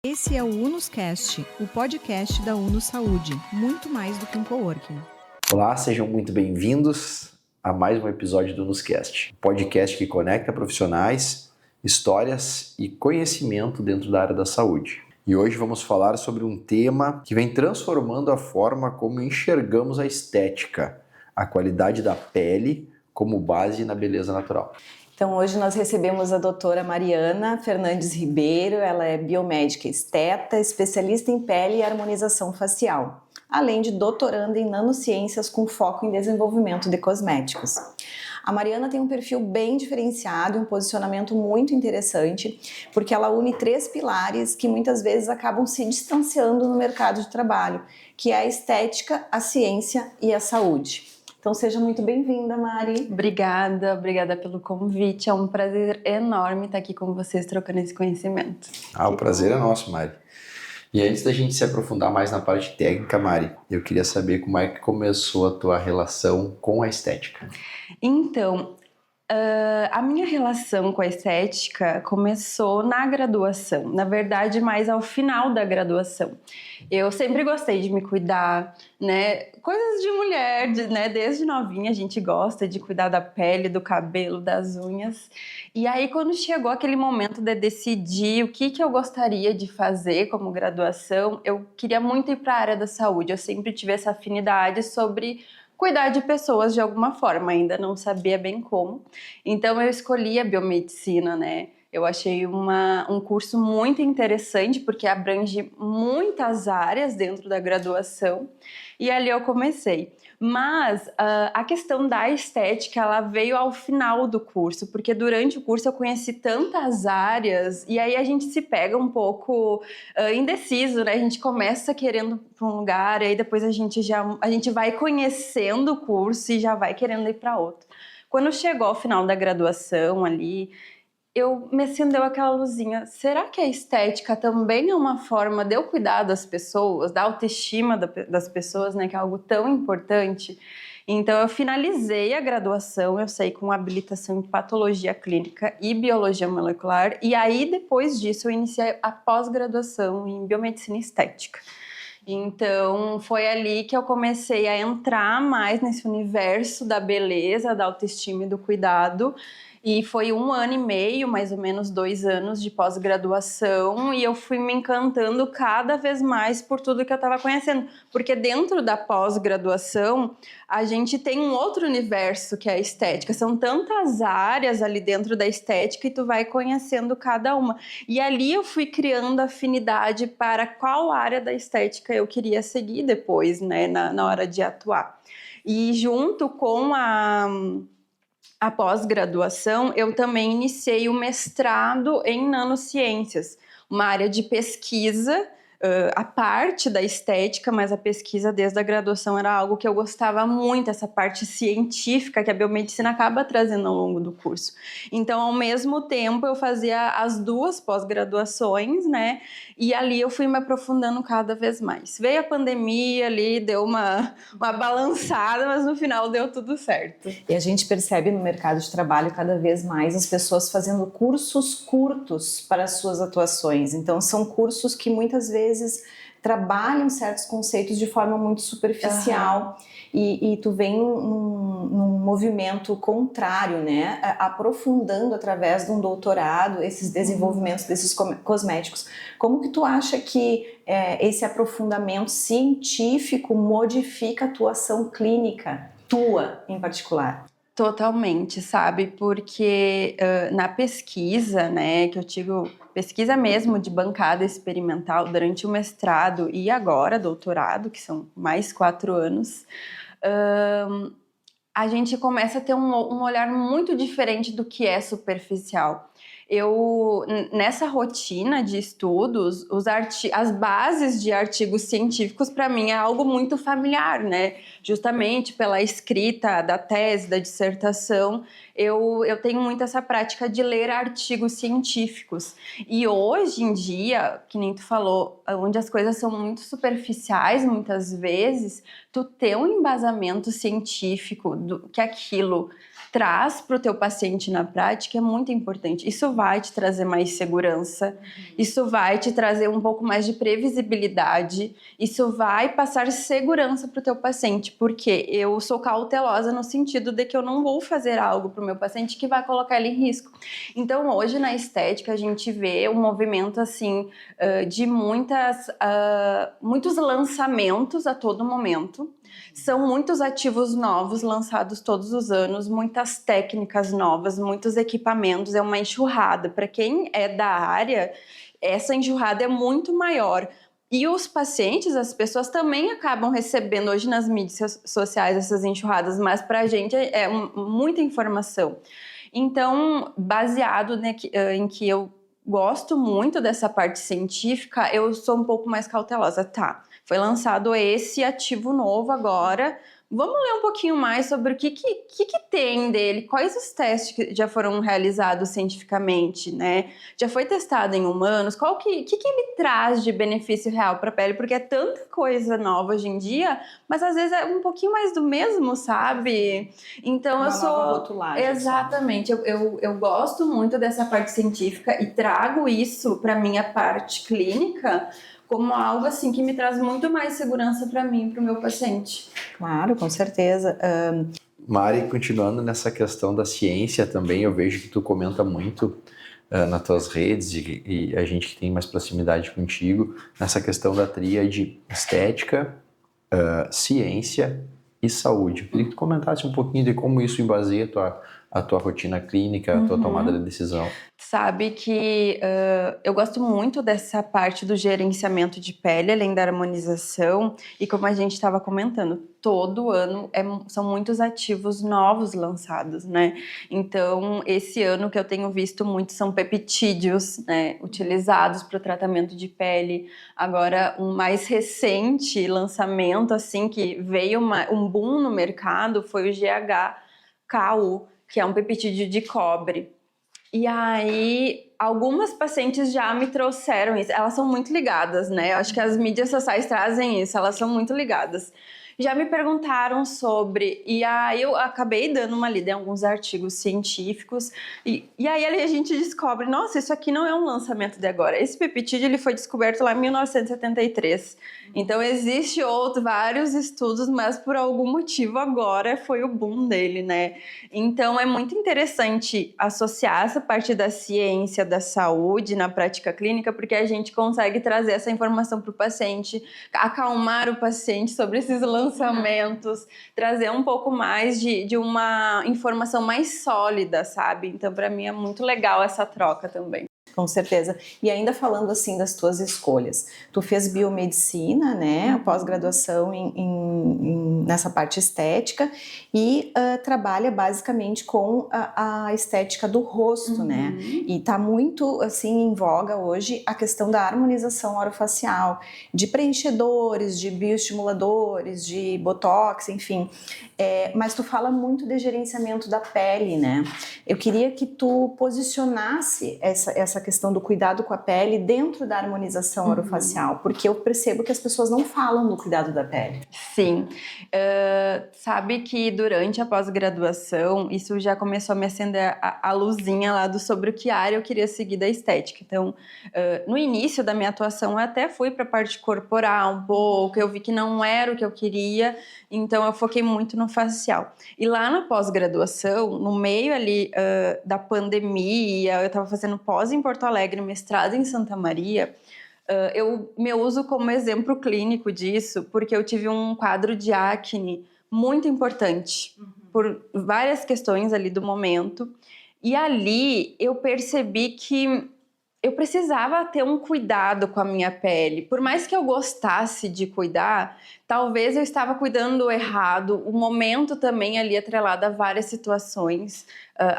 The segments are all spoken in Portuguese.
Esse é o UNUScast, o podcast da Unus Saúde, muito mais do que um coworking. Olá, sejam muito bem-vindos a mais um episódio do UNUScast, podcast que conecta profissionais, histórias e conhecimento dentro da área da saúde. E hoje vamos falar sobre um tema que vem transformando a forma como enxergamos a estética, a qualidade da pele como base na beleza natural. Então hoje nós recebemos a doutora Mariana Fernandes Ribeiro, ela é biomédica esteta, especialista em pele e harmonização facial, além de doutoranda em nanociências com foco em desenvolvimento de cosméticos. A Mariana tem um perfil bem diferenciado e um posicionamento muito interessante, porque ela une 3 pilares que muitas vezes acabam se distanciando no mercado de trabalho, que é a estética, a ciência e a saúde. Então seja muito bem-vinda, Mari. Obrigada pelo convite. É um prazer enorme estar aqui com vocês trocando esse conhecimento. O prazer é nosso, Mari. E antes da gente se aprofundar mais na parte técnica, Mari, eu queria saber como é que começou a tua relação com a estética. Então, a minha relação com a estética começou na graduação, na verdade, mais ao final da graduação. Eu sempre gostei de me cuidar, né? Coisas de mulher, né? Desde novinha a gente gosta de cuidar da pele, do cabelo, das unhas. E aí, quando chegou aquele momento de decidir o que eu gostaria de fazer como graduação, eu queria muito ir para a área da saúde. Eu sempre tive essa afinidade sobre cuidar de pessoas de alguma forma, ainda não sabia bem como. Então eu escolhi a biomedicina, né? Eu achei um curso muito interessante porque abrange muitas áreas dentro da graduação e ali eu comecei. Mas a questão da estética, ela veio ao final do curso, porque durante o curso eu conheci tantas áreas e aí a gente se pega um pouco indeciso, né? A gente começa querendo para um lugar e aí depois a gente vai conhecendo o curso e já vai querendo ir para outro. Quando chegou ao final da graduação ali, me acendeu aquela luzinha. Será que a estética também é uma forma de eu cuidar das pessoas, da autoestima das pessoas, né? Que é algo tão importante. Então, eu finalizei a graduação, eu saí com habilitação em patologia clínica e biologia molecular. E aí, depois disso, eu iniciei a pós-graduação em biomedicina estética. Então, foi ali que eu comecei a entrar mais nesse universo da beleza, da autoestima e do cuidado. E foi 1 ano e meio, mais ou menos 2 anos de pós-graduação, e eu fui me encantando cada vez mais por tudo que eu estava conhecendo. Porque dentro da pós-graduação, a gente tem um outro universo que é a estética. São tantas áreas ali dentro da estética e tu vai conhecendo cada uma. E ali eu fui criando afinidade para qual área da estética eu queria seguir depois, né, na hora de atuar. E junto com a pós-graduação, eu também iniciei o mestrado em nanociências, uma área de pesquisa, a parte da estética, mas a pesquisa desde a graduação era algo que eu gostava muito, essa parte científica que a biomedicina acaba trazendo ao longo do curso. Então, ao mesmo tempo, eu fazia as 2 pós-graduações, né? E ali eu fui me aprofundando cada vez mais. Veio a pandemia ali, deu uma balançada, mas no final deu tudo certo. E a gente percebe no mercado de trabalho cada vez mais as pessoas fazendo cursos curtos para as suas atuações. Então, são cursos que muitas vezes trabalham certos conceitos de forma muito superficial. E tu vem num movimento contrário, né? Aprofundando através de um doutorado esses desenvolvimentos desses cosméticos. Como que tu acha que esse aprofundamento científico modifica a tua ação clínica, tua em particular? Totalmente, sabe? Porque na pesquisa, né, que eu tive pesquisa mesmo de bancada experimental durante o mestrado e agora doutorado, que são mais 4 anos, a gente começa a ter um olhar muito diferente do que é superficial. Nessa rotina de estudos, as bases de artigos científicos, para mim, é algo muito familiar, né? Justamente pela escrita da tese, da dissertação, eu tenho muito essa prática de ler artigos científicos. E hoje em dia, que nem tu falou, onde as coisas são muito superficiais, muitas vezes, tu ter um embasamento científico que aquilo traz para o teu paciente na prática é muito importante. Isso vai te trazer mais segurança, isso vai te trazer um pouco mais de previsibilidade, isso vai passar segurança para o teu paciente, porque eu sou cautelosa no sentido de que eu não vou fazer algo para o meu paciente que vai colocar ele em risco. Então, hoje na estética, a gente vê um movimento assim de muitos lançamentos a todo momento. São muitos ativos novos lançados todos os anos, muitas técnicas novas, muitos equipamentos, é uma enxurrada. Para quem é da área, essa enxurrada é muito maior. E os pacientes, as pessoas também acabam recebendo hoje nas mídias sociais essas enxurradas, mas para a gente é muita informação. Então, baseado em que eu gosto muito dessa parte científica, eu sou um pouco mais cautelosa. Tá, foi lançado esse ativo novo agora, vamos ler um pouquinho mais sobre o que tem dele, quais os testes que já foram realizados cientificamente, né? Já foi testado em humanos, o que ele traz de benefício real para a pele, porque é tanta coisa nova hoje em dia, mas às vezes é um pouquinho mais do mesmo, sabe? Então Uma nova rotulagem. Exatamente, eu gosto muito dessa parte científica e trago isso para minha parte clínica como algo assim que me traz muito mais segurança para mim e para o meu paciente. Claro, com certeza. Mari, continuando nessa questão da ciência também, eu vejo que tu comenta muito nas tuas redes e a gente que tem mais proximidade contigo, nessa questão da tríade estética, ciência e saúde. Eu queria que tu comentasse um pouquinho de como isso embaseia a tua rotina clínica, a tua tomada de decisão. Sabe que eu gosto muito dessa parte do gerenciamento de pele, além da harmonização, e como a gente estava comentando, todo ano são muitos ativos novos lançados, né? Então, esse ano que eu tenho visto muito são peptídeos, né, utilizados para o tratamento de pele. Agora, um mais recente lançamento, assim, que veio um boom no mercado, foi o GHKU, que é um peptídeo de cobre. E aí, algumas pacientes já me trouxeram isso. Elas são muito ligadas, né? Eu acho que as mídias sociais trazem isso, elas são muito ligadas. Já me perguntaram sobre, e aí eu acabei dando uma lida em alguns artigos científicos, e aí a gente descobre, nossa, isso aqui não é um lançamento de agora. Esse peptídeo ele foi descoberto lá em 1973. Então, existe vários estudos, mas por algum motivo agora foi o boom dele, né? Então, é muito interessante associar essa parte da ciência, da saúde na prática clínica, porque a gente consegue trazer essa informação para o paciente, acalmar o paciente sobre esses lançamentos, trazer um pouco mais de uma informação mais sólida, sabe? Então, para mim, é muito legal essa troca também. Com certeza. E ainda falando assim das tuas escolhas, tu fez biomedicina, né, pós-graduação nessa parte estética e trabalha basicamente com a estética do rosto, né? E tá muito assim em voga hoje a questão da harmonização orofacial, de preenchedores, de bioestimuladores, de botox, enfim. Mas tu fala muito de gerenciamento da pele, né? Eu queria que tu posicionasse essa questão do cuidado com a pele dentro da harmonização orofacial, porque eu percebo que as pessoas não falam do cuidado da pele. Sim. Sabe que durante a pós-graduação, isso já começou a me acender a luzinha lá sobre o que área eu queria seguir da estética. Então, no início da minha atuação, eu até fui para a parte corporal um pouco, eu vi que não era o que eu queria, então eu foquei muito no facial. E lá na pós-graduação, no meio ali da pandemia, eu estava fazendo pós em Porto Alegre, mestrado em Santa Maria. Eu me uso como exemplo clínico disso, porque eu tive um quadro de acne muito importante, por várias questões ali do momento. E ali eu percebi que eu precisava ter um cuidado com a minha pele. Por mais que eu gostasse de cuidar, talvez eu estava cuidando errado. O momento também ali atrelado a várias situações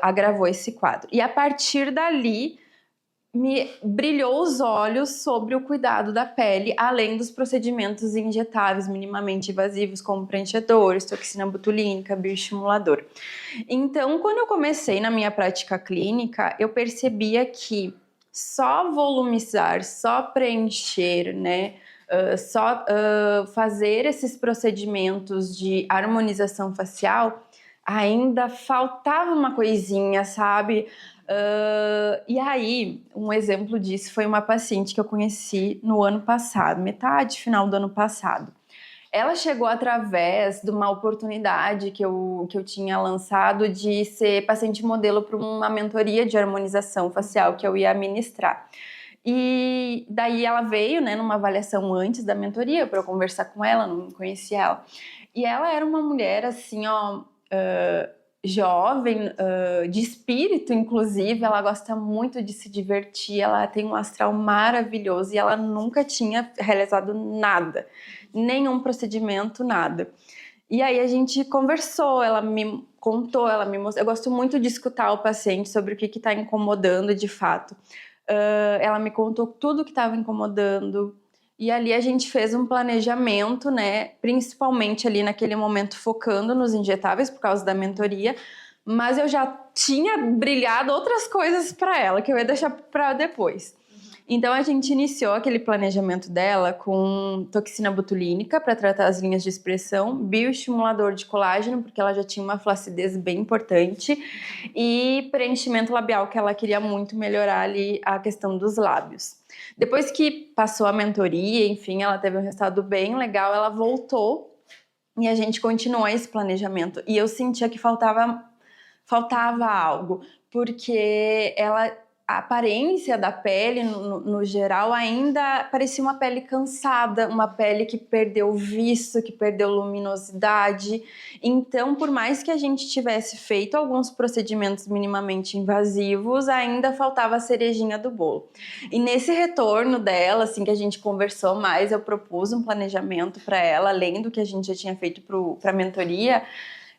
agravou esse quadro. E a partir dali, me brilhou os olhos sobre o cuidado da pele, além dos procedimentos injetáveis minimamente invasivos, como preenchedores, toxina botulínica, bioestimulador. Então, quando eu comecei na minha prática clínica, eu percebia que só volumizar, só preencher, né? Só fazer esses procedimentos de harmonização facial ainda faltava uma coisinha, sabe? E aí, um exemplo disso foi uma paciente que eu conheci no ano passado, final do ano passado. Ela chegou através de uma oportunidade que eu tinha lançado de ser paciente modelo para uma mentoria de harmonização facial que eu ia ministrar. E daí ela veio, né, numa avaliação antes da mentoria para eu conversar com ela, não conhecia ela. E ela era uma mulher assim, ó, jovem, de espírito, inclusive. Ela gosta muito de se divertir, ela tem um astral maravilhoso e ela nunca tinha realizado nada, nenhum procedimento, nada. E aí a gente conversou, ela me contou, ela me mostrou. Eu gosto muito de escutar o paciente sobre o que está incomodando de fato. Ela me contou tudo que estava incomodando. E ali a gente fez um planejamento, né? Principalmente ali naquele momento focando nos injetáveis por causa da mentoria. Mas eu já tinha brilhado outras coisas para ela, que eu ia deixar para depois. Então a gente iniciou aquele planejamento dela com toxina botulínica para tratar as linhas de expressão, bioestimulador de colágeno, porque ela já tinha uma flacidez bem importante, e preenchimento labial, que ela queria muito melhorar ali a questão dos lábios. Depois que passou a mentoria, enfim, ela teve um resultado bem legal, ela voltou e a gente continuou esse planejamento. E eu sentia que faltava algo, porque a aparência da pele, no geral, ainda parecia uma pele cansada, uma pele que perdeu viço, que perdeu luminosidade. Então, por mais que a gente tivesse feito alguns procedimentos minimamente invasivos, ainda faltava a cerejinha do bolo. E nesse retorno dela, assim, que a gente conversou mais, eu propus um planejamento para ela, além do que a gente já tinha feito para a mentoria,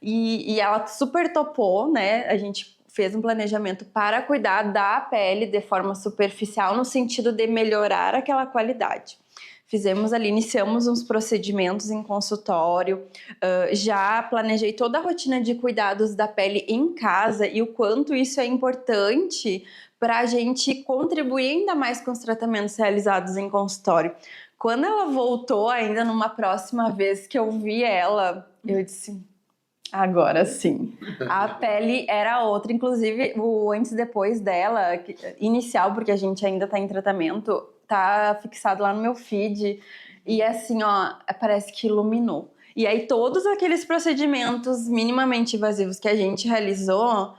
e ela super topou, né? A gente fez um planejamento para cuidar da pele de forma superficial, no sentido de melhorar aquela qualidade. Iniciamos uns procedimentos em consultório, já planejei toda a rotina de cuidados da pele em casa e o quanto isso é importante para a gente contribuir ainda mais com os tratamentos realizados em consultório. Quando ela voltou, ainda numa próxima vez que eu vi ela, eu disse: agora sim. A pele era outra, inclusive o antes e depois dela, inicial, porque a gente ainda tá em tratamento, tá fixado lá no meu feed. E assim, ó, parece que iluminou. E aí todos aqueles procedimentos minimamente invasivos que a gente realizou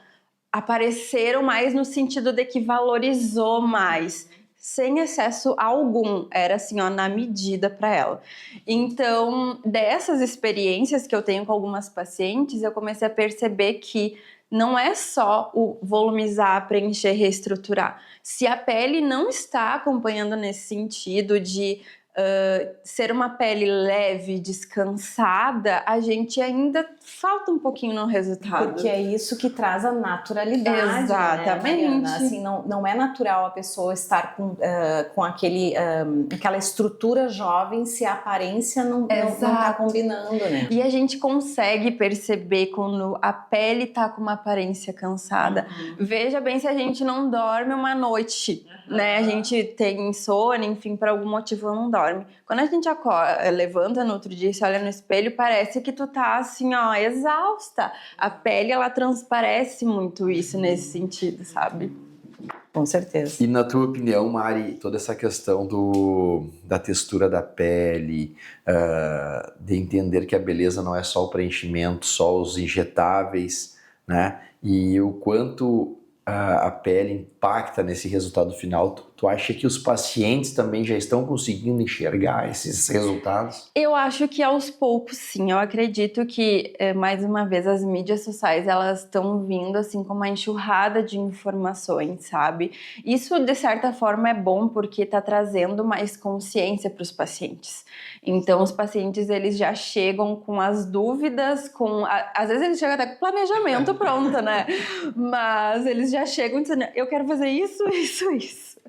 apareceram mais no sentido de que valorizou mais, sem excesso algum, era assim, ó, na medida para ela. Então, dessas experiências que eu tenho com algumas pacientes, eu comecei a perceber que não é só o volumizar, preencher, reestruturar. Se a pele não está acompanhando nesse sentido de ser uma pele leve, descansada, a gente ainda falta um pouquinho no resultado. Porque é isso que traz a naturalidade. Exatamente. Né, assim, não é natural a pessoa estar com aquela estrutura jovem se a aparência não está combinando, né? E a gente consegue perceber quando a pele tá com uma aparência cansada. Veja bem se a gente não dorme uma noite, né? A gente tem insônia, enfim, por algum motivo não dorme. Quando a gente levanta no outro dia e se olha no espelho, parece que tu tá assim, ó, exausta. A pele, ela transparece muito isso nesse sentido, sabe? Com certeza. E na tua opinião, Mari, toda essa questão da textura da pele, de entender que a beleza não é só o preenchimento, só os injetáveis, né? E o quanto a pele impacta nesse resultado final, tu acha que os pacientes também já estão conseguindo enxergar esses resultados? Eu acho que aos poucos, sim. Eu acredito que, mais uma vez, as mídias sociais, elas estão vindo assim com uma enxurrada de informações, sabe? Isso, de certa forma, é bom porque está trazendo mais consciência para os pacientes. Então, os pacientes, eles já chegam com as dúvidas, às vezes eles chegam até com o planejamento pronto, né? Mas eles já chegam dizendo, eu quero fazer isso, isso, isso.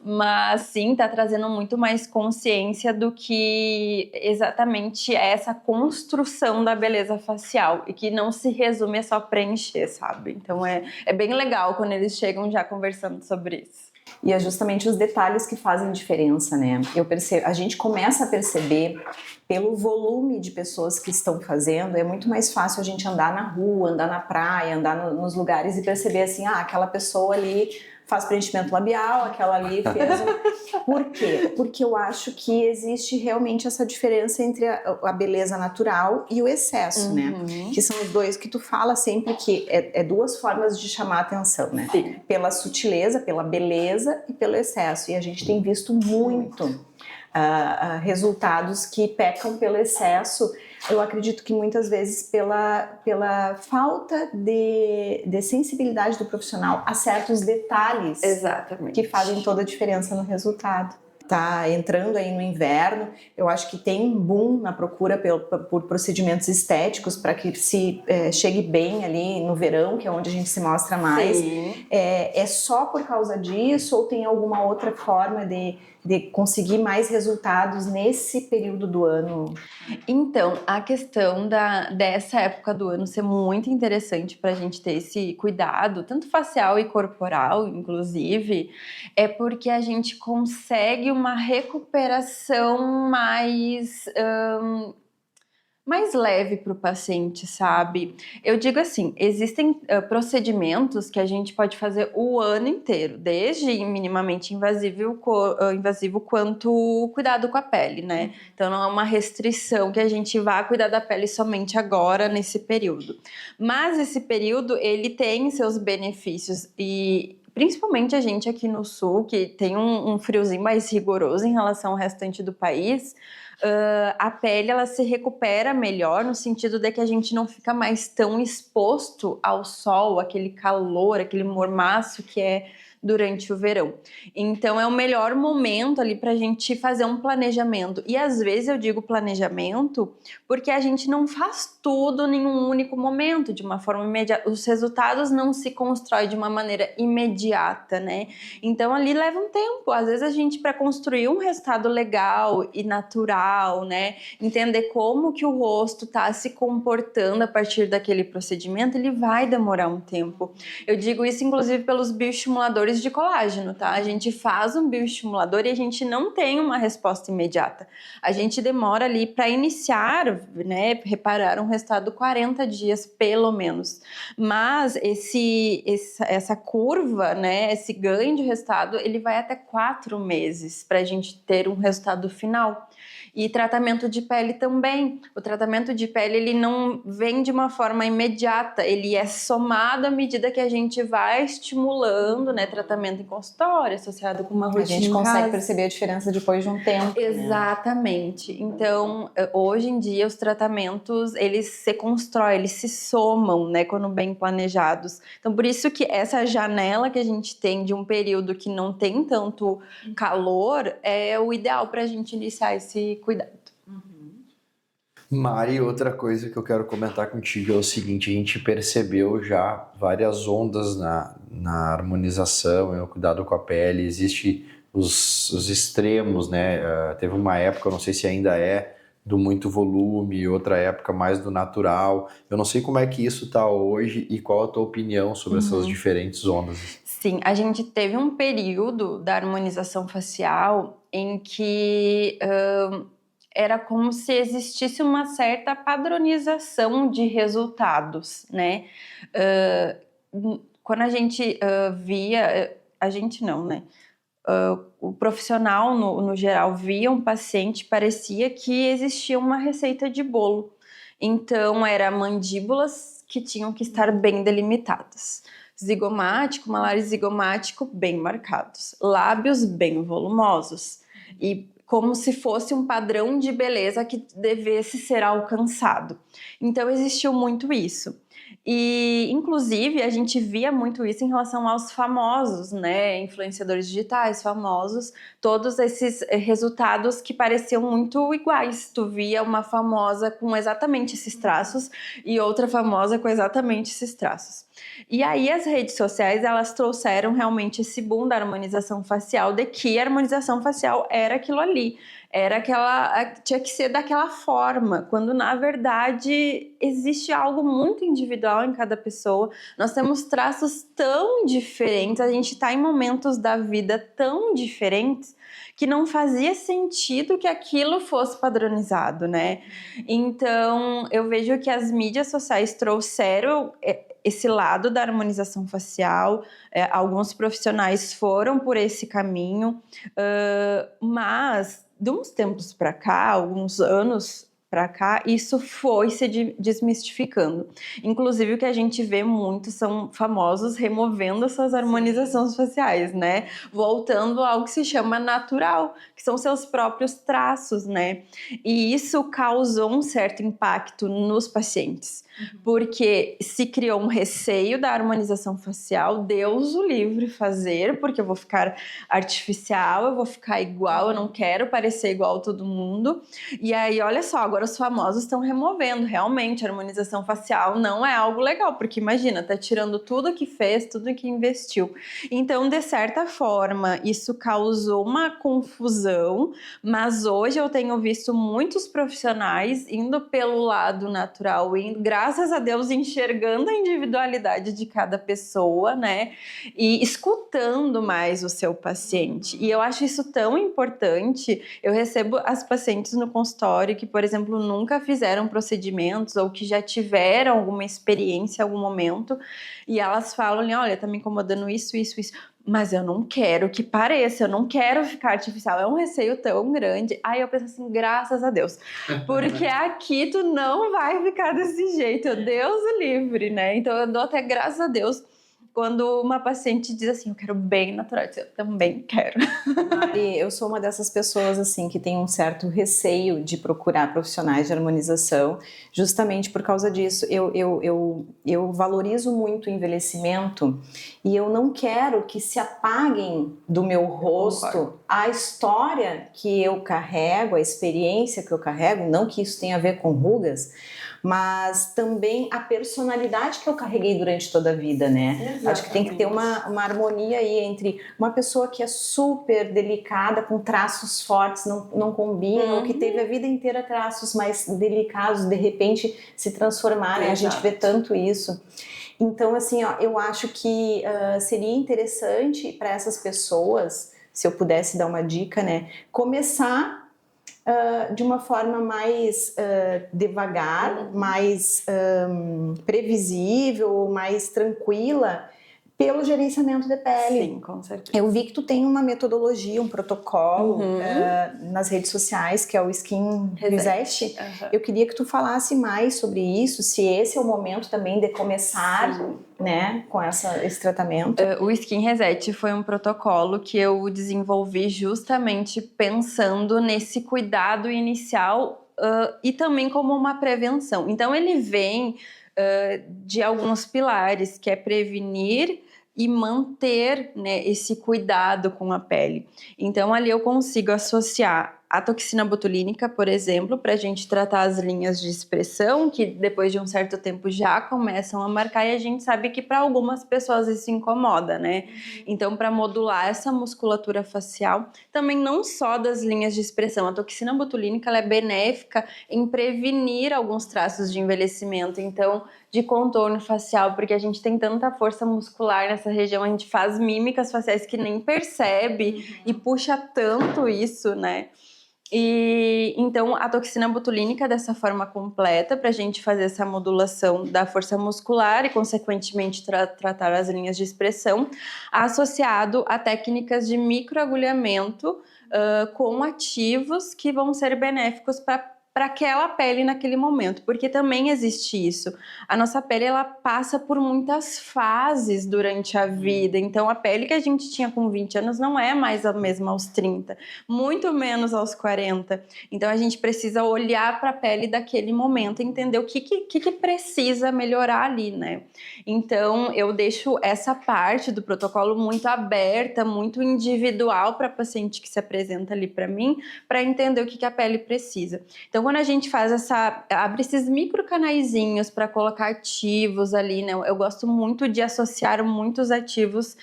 Mas sim, tá trazendo muito mais consciência do que exatamente essa construção da beleza facial e que não se resume a só preencher, sabe? Então é bem legal quando eles chegam já conversando sobre isso. E é justamente os detalhes que fazem diferença, né? A gente começa a perceber pelo volume de pessoas que estão fazendo, é muito mais fácil a gente andar na rua, andar na praia, andar nos lugares e perceber assim, aquela pessoa ali faz preenchimento labial, aquela ali fez... Por quê? Porque eu acho que existe realmente essa diferença entre a beleza natural e o excesso, né? Que são os dois que tu fala sempre que é duas formas de chamar a atenção, né? Sim. Pela sutileza, pela beleza e pelo excesso. E a gente tem visto muito resultados que pecam pelo excesso. Eu acredito que muitas vezes pela falta de sensibilidade do profissional a certos detalhes. Exatamente. Que fazem toda a diferença no resultado. Tá entrando aí no inverno, eu acho que tem um boom na procura por procedimentos estéticos para que se chegue bem ali no verão, que é onde a gente se mostra mais. Sim. É só por causa disso ou tem alguma outra forma de conseguir mais resultados nesse período do ano? Então, a questão dessa época do ano ser muito interessante para a gente ter esse cuidado, tanto facial e corporal, inclusive, é porque a gente consegue uma recuperação mais leve para o paciente, sabe? Eu digo assim, existem procedimentos que a gente pode fazer o ano inteiro, desde minimamente invasivo quanto cuidado com a pele, né? Então não é uma restrição que a gente vá cuidar da pele somente agora, nesse período. Mas esse período, ele tem seus benefícios e... Principalmente a gente aqui no sul, que tem um friozinho mais rigoroso em relação ao restante do país, a pele ela se recupera melhor no sentido de que a gente não fica mais tão exposto ao sol, aquele calor, aquele mormaço que é durante o verão. Então é o melhor momento ali para a gente fazer um planejamento. E às vezes eu digo planejamento porque a gente não faz tudo em um único momento, de uma forma imediata. Os resultados não se constroem de uma maneira imediata, né? Então ali leva um tempo. Às vezes a gente, para construir um resultado legal e natural, né? Entender como que o rosto está se comportando a partir daquele procedimento, ele vai demorar um tempo. Eu digo isso inclusive pelos bioestimuladores de colágeno, tá? A gente faz um bioestimulador e a gente não tem uma resposta imediata. A gente demora ali para iniciar, né, reparar um resultado 40 dias, pelo menos. Mas essa curva, né, esse ganho de resultado, ele vai até 4 meses para a gente ter um resultado final. E tratamento de pele também. O tratamento de pele, ele não vem de uma forma imediata, ele é somado à medida que a gente vai estimulando, né, tratamento em consultório, associado com uma rotina. A gente consegue perceber a diferença depois de um tempo. Exatamente. Né? Então, hoje em dia, os tratamentos, eles se constroem, eles se somam, né, quando bem planejados. Então, por isso que essa janela que a gente tem de um período que não tem tanto calor, é o ideal para a gente iniciar esse cuidado. Mari, outra coisa que eu quero comentar contigo é o seguinte: a gente percebeu já várias ondas na harmonização e no cuidado com a pele. Existe os extremos, né? Teve uma época, eu não sei se ainda é, do muito volume, outra época mais do natural. Eu não sei como é que isso está hoje e qual a tua opinião sobre essas diferentes ondas. Sim, a gente teve um período da harmonização facial em que era como se existisse uma certa padronização de resultados, né? Quando a gente via... A gente não, né? O profissional, no geral, via um paciente, parecia que existia uma receita de bolo. Então, eram mandíbulas que tinham que estar bem delimitadas. Zigomático, malar zigomático bem marcados. Lábios bem volumosos. E como se fosse um padrão de beleza que devesse ser alcançado. Então, existiu muito isso. E, inclusive, a gente via muito isso em relação aos famosos, né? Influenciadores digitais famosos, todos esses resultados que pareciam muito iguais. Tu via uma famosa com exatamente esses traços e outra famosa com exatamente esses traços. E aí as redes sociais, elas trouxeram realmente esse boom da harmonização facial, de que a harmonização facial era aquilo ali. Tinha que ser daquela forma, quando na verdade existe algo muito individual em cada pessoa. Nós temos traços tão diferentes, a gente está em momentos da vida tão diferentes que não fazia sentido que aquilo fosse padronizado, né? Então, eu vejo que as mídias sociais trouxeram esse lado da harmonização facial, alguns profissionais foram por esse caminho, mas de uns tempos para cá, alguns anos para cá, isso foi se desmistificando. Inclusive, o que a gente vê muito são famosos removendo suas harmonizações faciais, né? Voltando ao que se chama natural, que são seus próprios traços, né? E isso causou um certo impacto nos pacientes, porque se criou um receio da harmonização facial, Deus o livre fazer, porque eu vou ficar artificial, eu vou ficar igual, eu não quero parecer igual a todo mundo. E aí, olha só, agora os famosos estão removendo. Realmente, a harmonização facial não é algo legal, porque imagina, tá tirando tudo que fez, tudo que investiu. Então, de certa forma, isso causou uma confusão, mas hoje eu tenho visto muitos profissionais indo pelo lado natural, indo, graças a Deus, enxergando a individualidade de cada pessoa, né? E escutando mais o seu paciente. E eu acho isso tão importante. Eu recebo as pacientes no consultório que, por exemplo, nunca fizeram procedimentos ou que já tiveram alguma experiência em algum momento e elas falam, olha, tá me incomodando isso, mas eu não quero que pareça, eu não quero ficar artificial, é um receio tão grande. Aí eu penso assim, graças a Deus, porque aqui tu não vai ficar desse jeito, Deus o livre, né? Então eu dou até graças a Deus quando uma paciente diz assim, eu quero bem natural, eu também quero. Mari, eu sou uma dessas pessoas assim que tem um certo receio de procurar profissionais de harmonização, justamente por causa disso. Eu valorizo muito o envelhecimento e eu não quero que se apaguem do meu rosto a história que eu carrego, a experiência que eu carrego, não que isso tenha a ver com rugas, mas também a personalidade que eu carreguei durante toda a vida, né? Exatamente. Acho que tem que ter uma harmonia aí entre uma pessoa que é super delicada, com traços fortes, não combina, ou que teve a vida inteira traços mais delicados, de repente se transformarem, a gente vê tanto isso. Então, assim, ó, eu acho que seria interessante para essas pessoas, se eu pudesse dar uma dica, né, começar de uma forma mais devagar, mais previsível, mais tranquila, pelo gerenciamento de pele. Sim, com certeza. Eu vi que tu tem uma metodologia, um protocolo nas redes sociais, que é o Skin Reset. Eu queria que tu falasse mais sobre isso, se esse é o momento também de começar, né, com esse tratamento. O Skin Reset foi um protocolo que eu desenvolvi justamente pensando nesse cuidado inicial e também como uma prevenção. Então ele vem de alguns pilares, que é prevenir e manter, né, esse cuidado com a pele. Então ali eu consigo associar a toxina botulínica, por exemplo, para a gente tratar as linhas de expressão, que depois de um certo tempo já começam a marcar, e a gente sabe que para algumas pessoas isso incomoda, né? Então, para modular essa musculatura facial, também não só das linhas de expressão, a toxina botulínica ela é benéfica em prevenir alguns traços de envelhecimento, então, de contorno facial, porque a gente tem tanta força muscular nessa região, a gente faz mímicas faciais que nem percebe e puxa tanto isso, né? E então a toxina botulínica dessa forma completa para a gente fazer essa modulação da força muscular e consequentemente tratar as linhas de expressão, associado a técnicas de microagulhamento com ativos que vão ser benéficos para aquela pele naquele momento, porque também existe isso. A nossa pele, ela passa por muitas fases durante a vida, então a pele que a gente tinha com 20 anos não é mais a mesma aos 30, muito menos aos 40. Então a gente precisa olhar para a pele daquele momento e entender o que precisa melhorar ali, né? Então eu deixo essa parte do protocolo muito aberta, muito individual para a paciente que se apresenta ali para mim, para entender o que a pele precisa. Então Então, quando a gente abre esses micro canaizinhos para colocar ativos ali, né? Eu gosto muito de associar muitos ativos,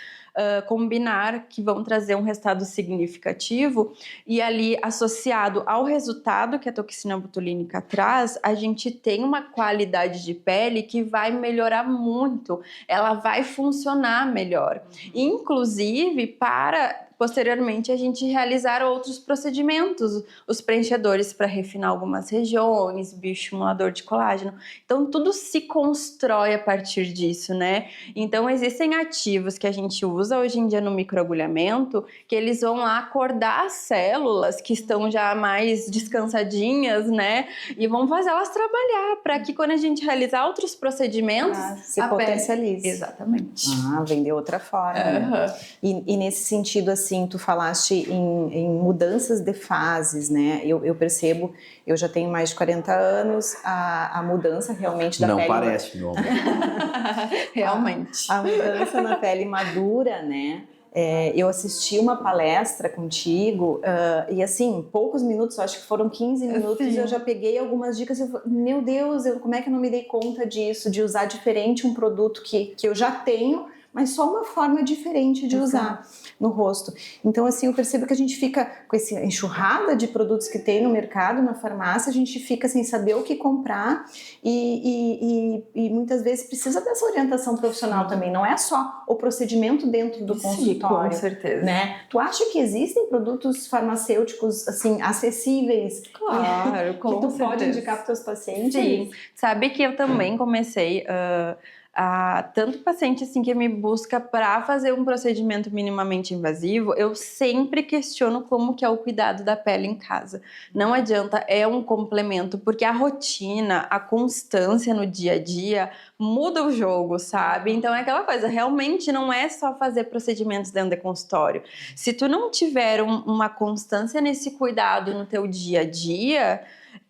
combinar, que vão trazer um resultado significativo, e ali associado ao resultado que a toxina botulínica traz, a gente tem uma qualidade de pele que vai melhorar muito, ela vai funcionar melhor, inclusive para posteriormente a gente realizar outros procedimentos, os preenchedores para refinar algumas regiões, bioestimulador de colágeno. Então tudo se constrói a partir disso, né? Então existem ativos que a gente usa hoje em dia no microagulhamento, que eles vão lá acordar as células que estão já mais descansadinhas, né? E vão fazer elas trabalhar para que quando a gente realizar outros procedimentos, se potencialize. Exatamente. Vem de outra forma. Né? E nesse sentido, assim, tu falaste em mudanças de fases, né? Eu percebo, eu já tenho mais de 40 anos, a mudança realmente da pele... Não parece, meu amor. Realmente. A mudança na pele madura, né? Eu assisti uma palestra contigo e assim, poucos minutos, acho que foram 15 minutos, Sim. eu já peguei algumas dicas e eu falei, meu Deus, como é que eu não me dei conta disso, de usar diferente um produto que eu já tenho, mas só uma forma diferente de usar no rosto. Então, assim, eu percebo que a gente fica com essa enxurrada de produtos que tem no mercado, na farmácia, a gente fica sem saber o que comprar e muitas vezes precisa dessa orientação profissional também. Não é só o procedimento dentro do consultório. Com certeza. Né? Tu acha que existem produtos farmacêuticos, assim, acessíveis? Claro, com que tu certeza. pode indicar para os teus pacientes? Sim. Sabe que eu também comecei... tanto paciente assim que me busca para fazer um procedimento minimamente invasivo, eu sempre questiono como que é o cuidado da pele em casa. Não adianta, é um complemento, porque a rotina, a constância no dia a dia muda o jogo, sabe? Então é aquela coisa, realmente não é só fazer procedimentos dentro do consultório. Se tu não tiver uma constância nesse cuidado no teu dia a dia,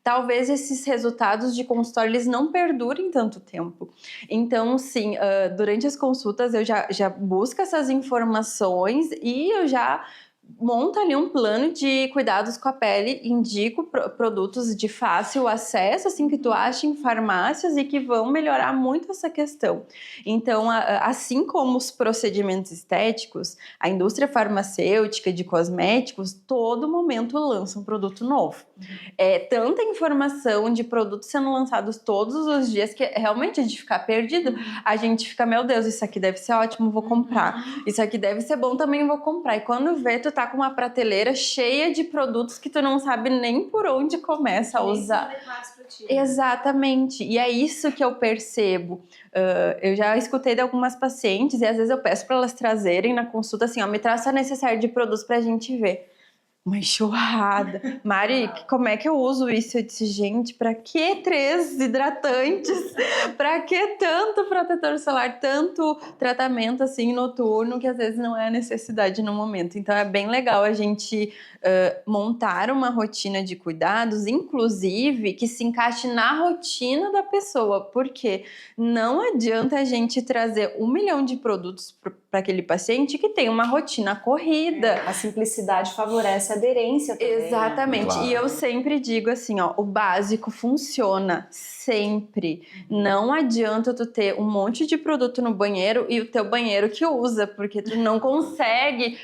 talvez esses resultados de consultório eles não perdurem tanto tempo. Então, sim, durante as consultas eu já busco essas informações e eu já monto ali um plano de cuidados com a pele, indico produtos de fácil acesso, assim, que tu acha em farmácias e que vão melhorar muito essa questão. Então, assim como os procedimentos estéticos, a indústria farmacêutica de cosméticos, todo momento lança um produto novo. É tanta informação de produtos sendo lançados todos os dias que realmente a gente fica perdido. A gente fica, meu Deus, isso aqui deve ser ótimo, vou comprar. Isso aqui deve ser bom, também vou comprar. E quando vê, tu tá com uma prateleira cheia de produtos que tu não sabe nem por onde começa a usar. Exatamente. E é isso que eu percebo. Eu já escutei de algumas pacientes e às vezes eu peço para elas trazerem na consulta assim, me traz a necessidade de produtos pra gente ver. Uma enxurrada. Mari, como é que eu uso isso? Eu disse, gente, pra que 3 hidratantes? Pra que tanto protetor solar, tanto tratamento assim noturno, que às vezes não é a necessidade no momento. Então é bem legal a gente montar uma rotina de cuidados, inclusive que se encaixe na rotina da pessoa, porque não adianta a gente trazer 1 milhão de produtos para aquele paciente que tem uma rotina corrida. A simplicidade favorece a aderência também. Exatamente. Claro. E eu sempre digo assim, ó, o básico funciona sempre. Não adianta tu ter um monte de produto no banheiro e o teu banheiro que usa, porque tu não consegue,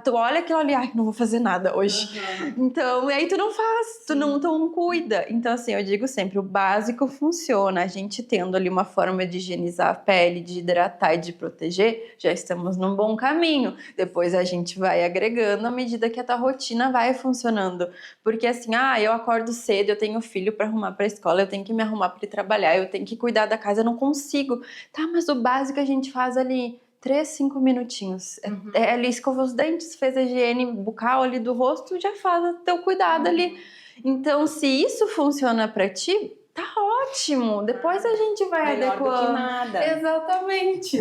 tu olha aquilo ali, ai, não vou fazer nada hoje. Então, e aí tu não faz, tu não cuida. Então, assim, eu digo sempre, o básico funciona. A gente tendo ali uma forma de higienizar a pele, de hidratar e de proteger, já estamos num bom caminho. Depois a gente vai agregando à medida que a tua rotina vai funcionando. Porque assim, eu acordo cedo, eu tenho filho para arrumar para a escola, eu tenho que me arrumar para ir trabalhar, eu tenho que cuidar da casa, eu não consigo. Tá, mas o básico a gente faz ali 3, 5 minutinhos. Ali escova os dentes, fez a higiene bucal ali do rosto, já faz o teu cuidado ali. Então, se isso funciona para ti, tá ótimo. Depois a gente vai melhor adequando. do que nada. Exatamente.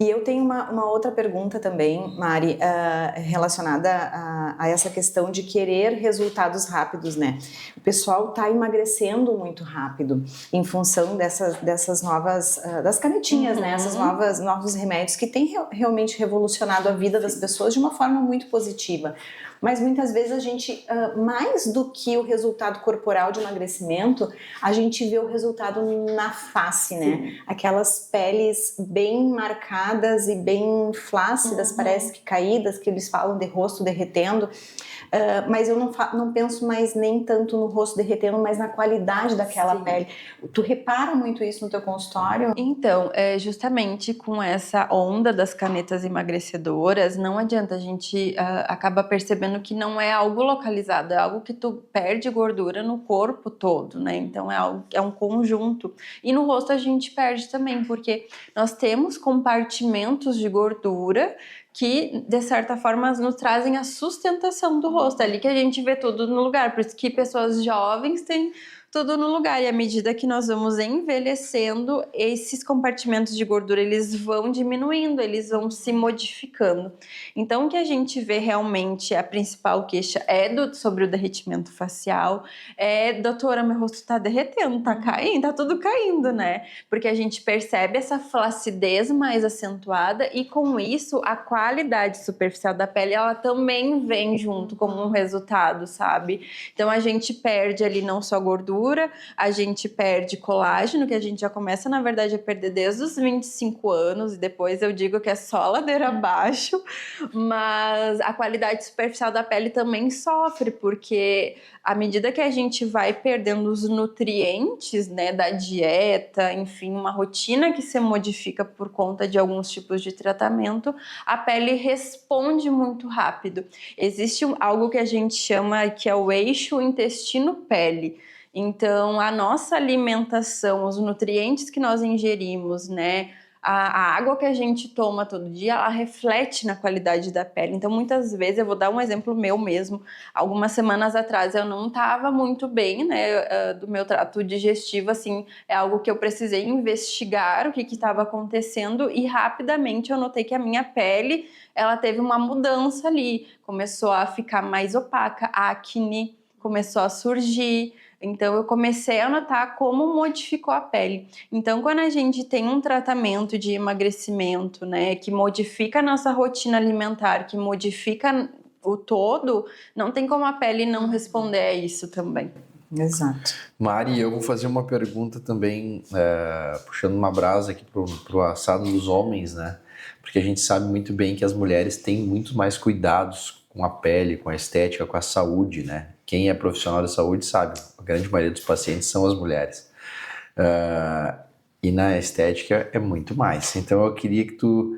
E eu tenho uma outra pergunta também, Mari, relacionada a essa questão de querer resultados rápidos, né? O pessoal está emagrecendo muito rápido em função dessas novas, das canetinhas, né? Esses novos remédios que têm realmente revolucionado a vida das pessoas de uma forma muito positiva. Mas muitas vezes a gente, mais do que o resultado corporal de emagrecimento, a gente vê o resultado na face, né? Aquelas peles bem marcadas e bem flácidas, parece que caídas, que eles falam de rosto derretendo. Mas eu não penso mais nem tanto no rosto derretendo, mas na qualidade daquela pele. Tu repara muito isso no teu consultório? Então, justamente com essa onda das canetas emagrecedoras, não adianta, a gente acaba percebendo que não é algo localizado, é algo que tu perde gordura no corpo todo, né? Então é um conjunto. E no rosto a gente perde também, porque nós temos compartimentos de gordura que, de certa forma, nos trazem a sustentação do rosto. É ali que a gente vê tudo no lugar. Por isso que pessoas jovens têm tudo no lugar. E à medida que nós vamos envelhecendo, esses compartimentos de gordura, eles vão diminuindo, eles vão se modificando. Então, o que a gente vê realmente, a principal queixa sobre o derretimento facial. Doutora, meu rosto tá derretendo, tá caindo, tá tudo caindo, né? Porque a gente percebe essa flacidez mais acentuada e, com isso, a qualidade superficial da pele, ela também vem junto como um resultado, sabe? Então, a gente perde ali não só gordura, a gente perde colágeno, que a gente já começa, na verdade, a perder desde os 25 anos, e depois eu digo que é só ladeira abaixo, mas a qualidade superficial da pele também sofre, porque à medida que a gente vai perdendo os nutrientes, né, da dieta, enfim, uma rotina que se modifica por conta de alguns tipos de tratamento, a pele responde muito rápido. Existe algo que a gente chama que é o eixo intestino-pele. Então, a nossa alimentação, os nutrientes que nós ingerimos, né, a água que a gente toma todo dia, ela reflete na qualidade da pele. Então, muitas vezes, eu vou dar um exemplo meu mesmo. Algumas semanas atrás, eu não estava muito bem, né, do meu trato digestivo, assim, é algo que eu precisei investigar o que estava acontecendo e rapidamente eu notei que a minha pele, ela teve uma mudança ali. Começou a ficar mais opaca, a acne começou a surgir. Então, eu comecei a notar como modificou a pele. Então, quando a gente tem um tratamento de emagrecimento, né, que modifica a nossa rotina alimentar, que modifica o todo, não tem como a pele não responder a isso também. Exato. Mari, eu vou fazer uma pergunta também, puxando uma brasa aqui pro assado dos homens, né? Porque a gente sabe muito bem que as mulheres têm muito mais cuidados com a pele, com a estética, com a saúde, né? Quem é profissional da saúde sabe, a grande maioria dos pacientes são as mulheres. E na estética é muito mais. Então eu queria que tu,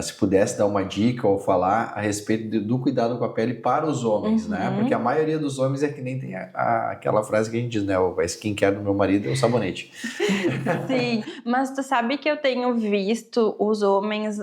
se pudesse dar uma dica ou falar a respeito do cuidado com a pele para os homens, né? Porque a maioria dos homens é que nem tem aquela frase que a gente diz, né? A skincare do meu marido é o sabonete. Sim, mas tu sabe que eu tenho visto os homens,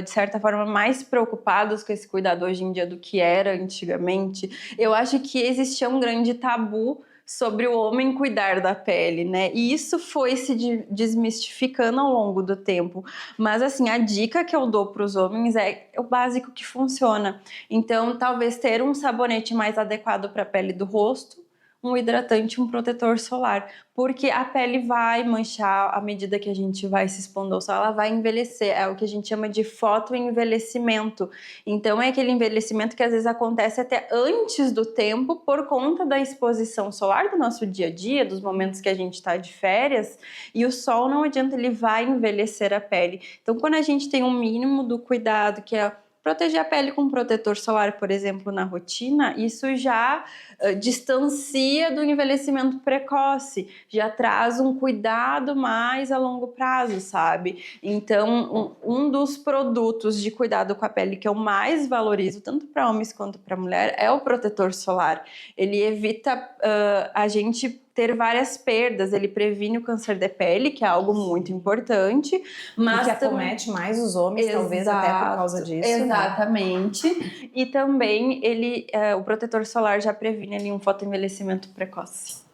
de certa forma, mais preocupados com esse cuidado hoje em dia do que era antigamente. Eu acho que existia um grande tabu sobre o homem cuidar da pele, né? E isso foi se desmistificando ao longo do tempo. Mas, assim, a dica que eu dou para os homens é o básico que funciona. Então, talvez ter um sabonete mais adequado para a pele do rosto, um hidratante, um protetor solar, porque a pele vai manchar à medida que a gente vai se expondo ao sol, ela vai envelhecer, é o que a gente chama de fotoenvelhecimento. Então é aquele envelhecimento que às vezes acontece até antes do tempo por conta da exposição solar do nosso dia a dia, dos momentos que a gente está de férias, e o sol não adianta, ele vai envelhecer a pele. Então quando a gente tem um mínimo do cuidado, que é proteger a pele com protetor solar, por exemplo, na rotina, isso já distancia do envelhecimento precoce, já traz um cuidado mais a longo prazo, sabe? Então, um dos produtos de cuidado com a pele que eu mais valorizo, tanto para homens quanto para mulher, é o protetor solar. Ele evita a gente ter várias perdas, ele previne o câncer de pele, que é algo muito importante, mas e que acomete mais os homens, talvez até por causa disso. Exatamente. Né? E também o protetor solar já previne ali um fotoenvelhecimento precoce.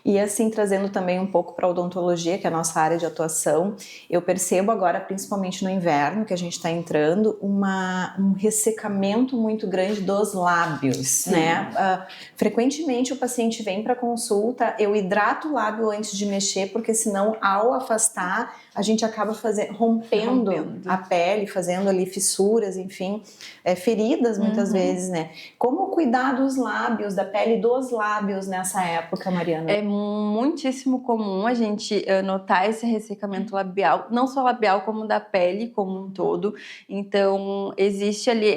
E assim, trazendo também um pouco para a odontologia, que é a nossa área de atuação, eu percebo agora, principalmente no inverno, que a gente está entrando, um ressecamento muito grande dos lábios, sim, né? Frequentemente o paciente vem para consulta, eu hidrato o lábio antes de mexer, porque senão, ao afastar, a gente acaba rompendo a pele, fazendo ali fissuras, enfim, feridas muitas vezes, né? Como cuidar dos lábios, da pele dos lábios nessa época, Mariana? É muitíssimo comum a gente notar esse ressecamento labial, não só labial como da pele como um todo. Então existe ali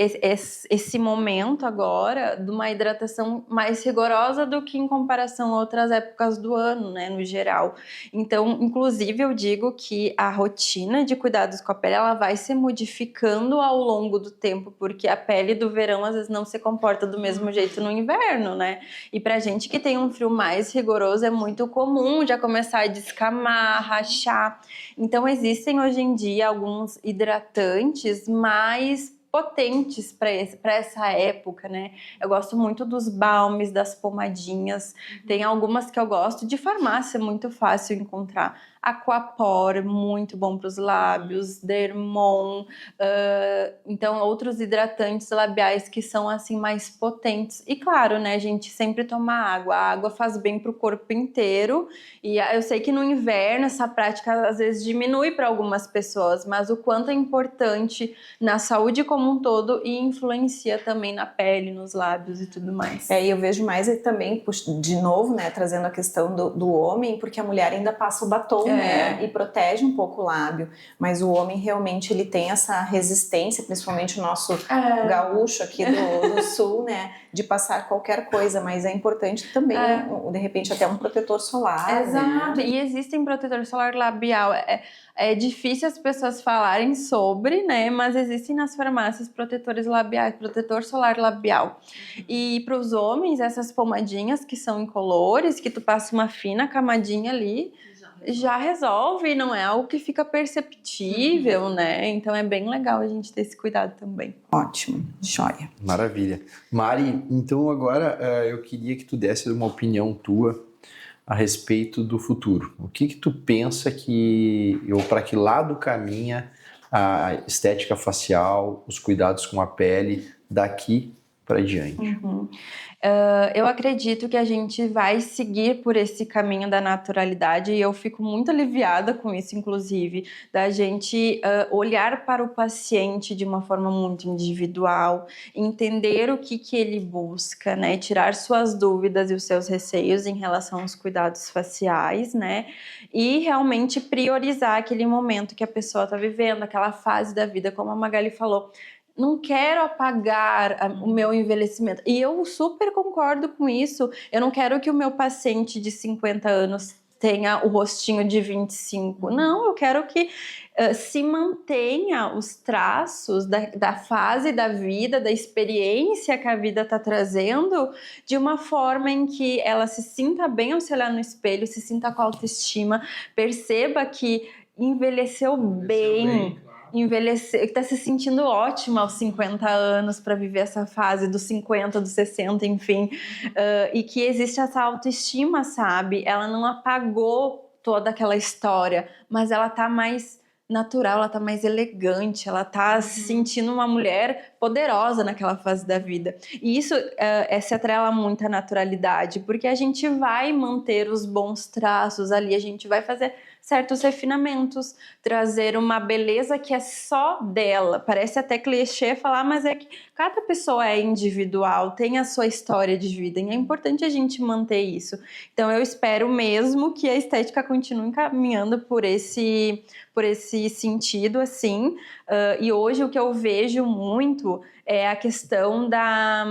esse momento agora de uma hidratação mais rigorosa do que em comparação a outras épocas do ano, né, no geral. Então, inclusive, eu digo que a rotina de cuidados com a pele, ela vai se modificando ao longo do tempo, porque a pele do verão às vezes não se comporta do mesmo jeito no inverno, né? E pra gente que tem um frio mais rigoroso, é muito comum já começar a descamar, rachar. Então, existem hoje em dia alguns hidratantes mais potentes para essa época, né? Eu gosto muito dos balmes, das pomadinhas. Tem algumas que eu gosto de farmácia, muito fácil encontrar. Aquaphor, muito bom para os lábios, Dermon, então outros hidratantes labiais que são assim mais potentes. E claro, né, a gente sempre toma água. A água faz bem para o corpo inteiro. E eu sei que no inverno essa prática às vezes diminui para algumas pessoas, mas o quanto é importante na saúde como um todo e influencia também na pele, nos lábios e tudo mais. E eu vejo mais também, de novo, né, trazendo a questão do homem, porque a mulher ainda passa o batom, né, e protege um pouco o lábio, mas o homem realmente ele tem essa resistência, principalmente o nosso gaúcho aqui do sul, né, de passar qualquer coisa, mas é importante também, de repente, até um protetor solar. Exato, né? E existem protetor solar labial. É difícil as pessoas falarem sobre, né? Mas existem nas farmácias protetores labiais, protetor solar labial. E para os homens, essas pomadinhas que são incolores, que tu passa uma fina camadinha ali, já resolve, não é algo que fica perceptível, né? Então é bem legal a gente ter esse cuidado também. Ótimo, joia. Maravilha. Mari, então agora eu queria que tu desse uma opinião tua a respeito do futuro. O que tu pensa para que lado caminha a estética facial, os cuidados com a pele daqui para diante? Eu acredito que a gente vai seguir por esse caminho da naturalidade e eu fico muito aliviada com isso, inclusive, da gente olhar para o paciente de uma forma muito individual, entender o que ele busca, né? Tirar suas dúvidas e os seus receios em relação aos cuidados faciais, né? E realmente priorizar aquele momento que a pessoa está vivendo, aquela fase da vida, como a Magali falou. Não quero apagar o meu envelhecimento. E eu super concordo com isso. Eu não quero que o meu paciente de 50 anos tenha o rostinho de 25. Não, eu quero que se mantenha os traços da fase da vida, da experiência que a vida está trazendo, de uma forma em que ela se sinta bem ao se olhar no espelho, se sinta com autoestima, perceba que envelheceu bem. Envelhecer, está se sentindo ótima aos 50 anos para viver essa fase dos 50, dos 60, enfim, e que existe essa autoestima, sabe? Ela não apagou toda aquela história, mas ela tá mais natural, ela tá mais elegante, ela tá se sentindo uma mulher poderosa naquela fase da vida. E isso se atrela muito à naturalidade, porque a gente vai manter os bons traços ali, a gente vai fazer certos refinamentos, trazer uma beleza que é só dela. Parece até clichê falar, mas é que cada pessoa é individual, tem a sua história de vida, e é importante a gente manter isso. Então eu espero mesmo que a estética continue caminhando por esse sentido, assim. E hoje o que eu vejo muito é a questão da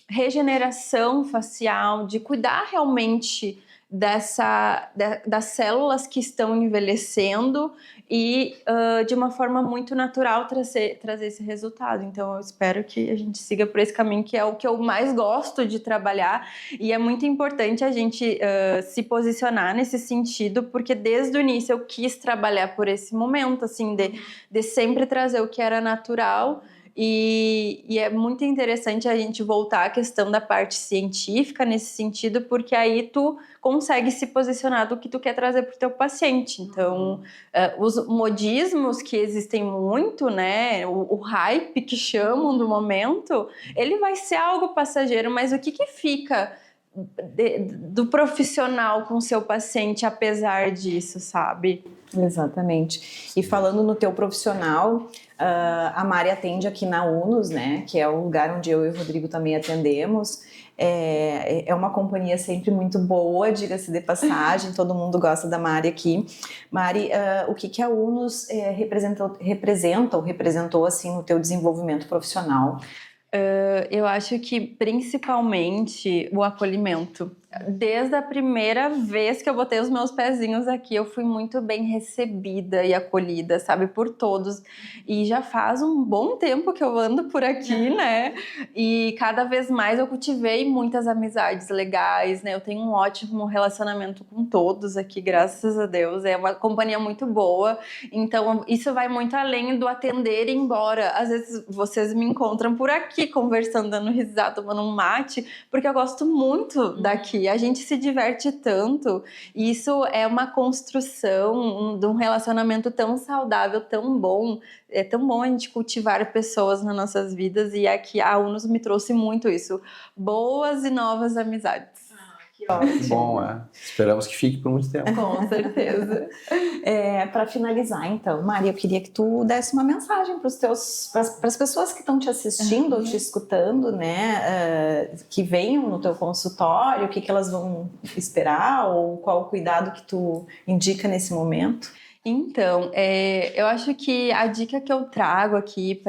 regeneração facial, de cuidar realmente das células que estão envelhecendo e de uma forma muito natural trazer esse resultado. Então eu espero que a gente siga por esse caminho, que é o que eu mais gosto de trabalhar, e é muito importante a gente se posicionar nesse sentido, porque desde o início eu quis trabalhar por esse momento, assim, de sempre trazer o que era natural. E é muito interessante a gente voltar à questão da parte científica nesse sentido, porque aí tu consegue se posicionar do que tu quer trazer para o teu paciente. Então, os modismos que existem muito, né, o hype que chamam do momento, ele vai ser algo passageiro, mas o que fica do profissional com o seu paciente, apesar disso, sabe? Exatamente. E falando no teu profissional, a Mari atende aqui na UNUS, né? Que é o lugar onde eu e o Rodrigo também atendemos. É uma companhia sempre muito boa, diga-se de passagem, todo mundo gosta da Mari aqui. Mari, o que a UNUS representou assim no teu desenvolvimento profissional? Eu acho que principalmente o acolhimento. Desde a primeira vez que eu botei os meus pezinhos aqui, eu fui muito bem recebida e acolhida, sabe, por todos. E já faz um bom tempo que eu ando por aqui, né? E cada vez mais eu cultivei muitas amizades legais, né? Eu tenho um ótimo relacionamento com todos aqui, graças a Deus. É uma companhia muito boa. Então, isso vai muito além do atender e ir embora. Às vezes, vocês me encontram por aqui, conversando, dando risada, tomando um mate, porque eu gosto muito daqui. A gente se diverte tanto. E isso é uma construção de um relacionamento tão saudável, tão bom. É tão bom a gente cultivar pessoas nas nossas vidas. E aqui a UNUS me trouxe muito isso. Boas e novas amizades. Que ótimo. Bom, esperamos que fique por muito tempo. Com certeza. Para finalizar, então, Maria, eu queria que tu desse uma mensagem para as pessoas que estão te assistindo ou te escutando, né? Que venham no teu consultório, o que elas vão esperar ou qual o cuidado que tu indica nesse momento? Então, eu acho que a dica que eu trago aqui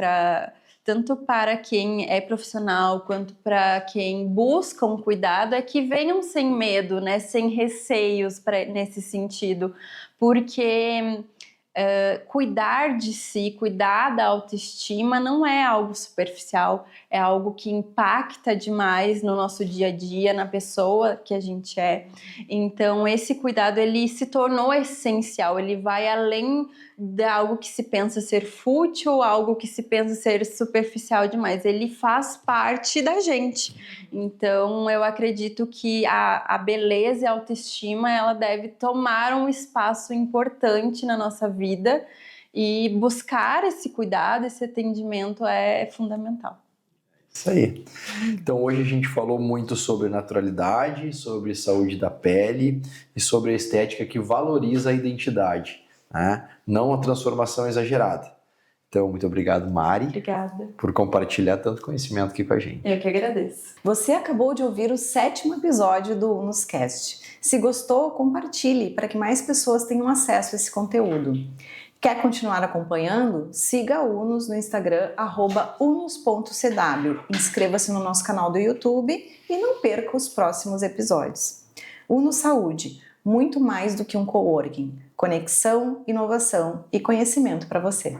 tanto para quem é profissional quanto para quem busca um cuidado é que venham sem medo, né? Sem receios nesse sentido, porque cuidar de si, cuidar da autoestima não é algo superficial, é algo que impacta demais no nosso dia a dia, na pessoa que a gente é. Então, esse cuidado, ele se tornou essencial, ele vai além de algo que se pensa ser fútil, algo que se pensa ser superficial demais. Ele faz parte da gente. Então, eu acredito que a beleza e a autoestima, ela deve tomar um espaço importante na nossa vida e buscar esse cuidado, esse atendimento é fundamental. Isso aí. Então hoje a gente falou muito sobre naturalidade, sobre saúde da pele e sobre a estética que valoriza a identidade, né? Não a transformação exagerada. Então, muito obrigado, Mari. Obrigada. Por compartilhar tanto conhecimento aqui com a gente. Eu que agradeço. Você acabou de ouvir o 7º episódio do UNUScast. Se gostou, compartilhe para que mais pessoas tenham acesso a esse conteúdo. Quer continuar acompanhando? Siga a UNUS no Instagram, @unus.cw. Inscreva-se no nosso canal do YouTube e não perca os próximos episódios. UNUS Saúde, muito mais do que um coworking. Conexão, inovação e conhecimento para você.